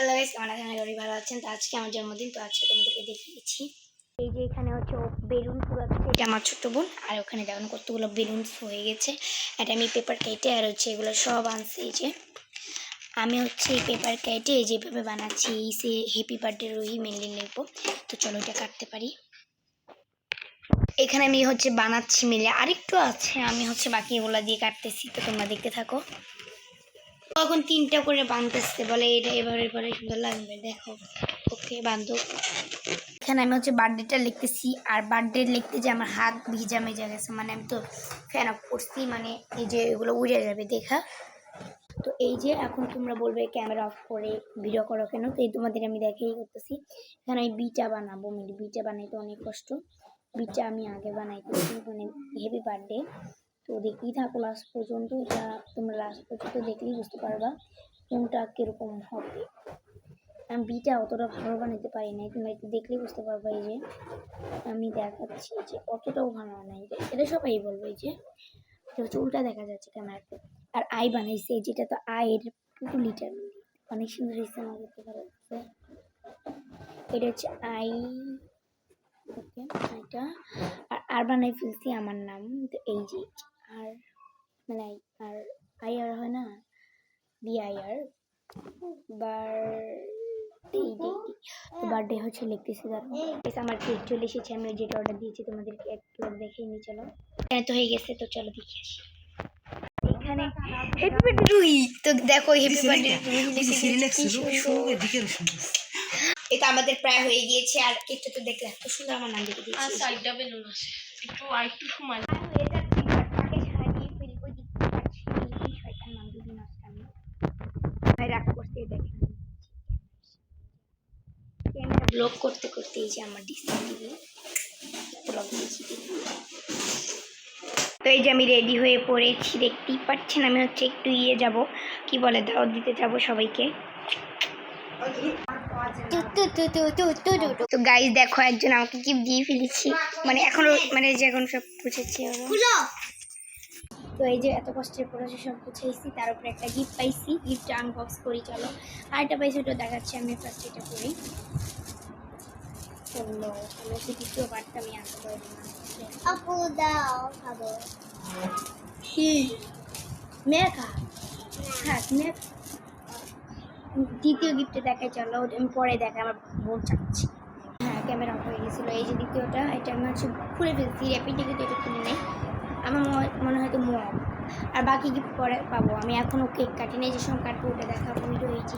Hello guys, কেমন আছেন? আশা করি ভালো আছেন। তো আজকে আমার জন্মদিন, তো আজকে তোমাদেরকে দেখিয়ে দিচ্ছি। এই যে এখানে হচ্ছে বেলুন ফুলাচ্ছে, এটা আমার ছোট্ট বোন। আর ওখানে দেখুন কতগুলো বেলুন হয়ে গেছে। এটা আমি পেপার কেটে আর হচ্ছে এগুলো সব আনছি। এই যে আমি হচ্ছে এই পেপার কেটে যেভাবে বানাচ্ছি, এই সে হ্যাপি বার্থডে রুহি মেনলি লিখবো। তো চলো এটা কাটতে পারি। এখানে আমি হচ্ছে বানাচ্ছি মিলে, আরেকটু আছে, আমি হচ্ছে বাকি এগুলো দিয়ে কাটতেছি। তো তোমরা দেখতে থাকো। এখন 3টা করে বাঁধতেছে, বলে এটা এবারে পরে সুন্দর লাগবে। দেখো, ওকে বাঁধো। এখানে আমি হচ্ছে বার্থডেটা লিখতেছি, আর বার্থডে লিখতে যে আমার হাত ভিজা মেজা গেছে, মানে আমি তো ফ্যান অফ করছি, মানে এই যে এগুলো উড়ে যাবে দেখা। তো এই যে এখন তোমরা বলবে ক্যামেরা অফ করে ভিডিও করো কেন, তো এই তোমাদের আমি দেখাই করতেছি। এখানে আমি বিটা বানাবো, বিটা বানাইতে অনেক কষ্ট। বিটা আমি আগে বানাইতেছি, মানে হ্যাপি বার্থডে। তো দেখতেই থাকো লাস্ট পর্যন্ত, এটা তোমরা লাস্ট পর্যন্ত দেখলেই বুঝতে পারবা কোনটা কিরকম হবে। আমি বিটা অতটা ভালো বানাতে পারি নাই, তোমরা একটু দেখলেই বুঝতে পারবা। এই যে আমি দেখাচ্ছি যে অতটাও ভালো নাই, এটা সবাই বলবে। এই যে চুলটা দেখা যাচ্ছে ক্যামেরাতে। আর আই বানাইছে, যেটা তো আয়ের পুটুলিটার অনেক সুন্দর হয়েছে, আমার দেখতে ভালো লাগছে। এটা হচ্ছে আই, ওকে এটা। আর বানাই ফেলছি আমার নাম। তো এই যে আর মানে আর আই আর হয় না, বিআইআর বার্থডে হচ্ছে লিখতেছি। আমার কেক চলে এসেছে, আমি যেটা অর্ডার দিয়েছি তোমাদেরকে একটু দেখে নিয়ে চলো। এখানে তো হয়ে গেছে, তো চলো দেখে আসি। এখানে হ্যাপি বার্থডে রুহি, তো দেখো হ্যাপি বার্থডে রুহি। এটা আমাদের প্রায় হয়ে গিয়েছে, আর কেকটা তো দেখলে এত সুন্দর, আমার নাম লিখে দিয়েছি। আর সাইডটা বেলুন আছে, একটু আরেকটু সময় এটা তাকে ছাড়িয়ে ফেলবো। দিতে পারছি এই শয়তান নাম দুদিন আসছে, আমি ভাই রাগ করতে দেখেন। ক্যামেরা ব্লক করতে করতে এই যে আমার ডিসপ্লে ব্লক দিয়েছি। তো এই যে আমি রেডি হয়ে পড়েছি, দেখতেই পাচ্ছেন। আমি হচ্ছে একটু যাব, কি বলে, দাওয়াত দিতে যাব সবাইকে। তো গাইস দেখো, একজন আমাকে গিফট দিয়ে ফেলেছি, মানে এখনো মানে যে এখন সব বুঝেছি। তো এই যে এত কষ্টের পরে সব গুছাইছি, তার উপরে একটা গিফট পাইছি। গিফটটা আনবক্স করি চলো। আর একটা পাইছি, ওটা দেখাচ্ছি। আমি ফার্স্ট এটা করি। চলো তাহলে দ্বিতীয় পার্টটা আমি আনতে পারি আপু দাও খাবো কি মেঘা। হ্যাঁ দ্বিতীয় গিফটে দেখাই চলো, আমি পরে দেখাই, আমার বোন চাচ্ছি। হ্যাঁ ক্যামেরা অফ হয়ে গেছিলো। এই যে দ্বিতীয়টা, এটা আমি হচ্ছে খুলে ফেলছি র্যাপিডে, কিন্তু এটা খুলে নেই। আমার মনে হয় তো মগ, আর বাকি গিফট পরে পাবো। আমি এখনও কেক কাটি নাই, যে সময় কাটবো ওটা দেখাবো। এই যে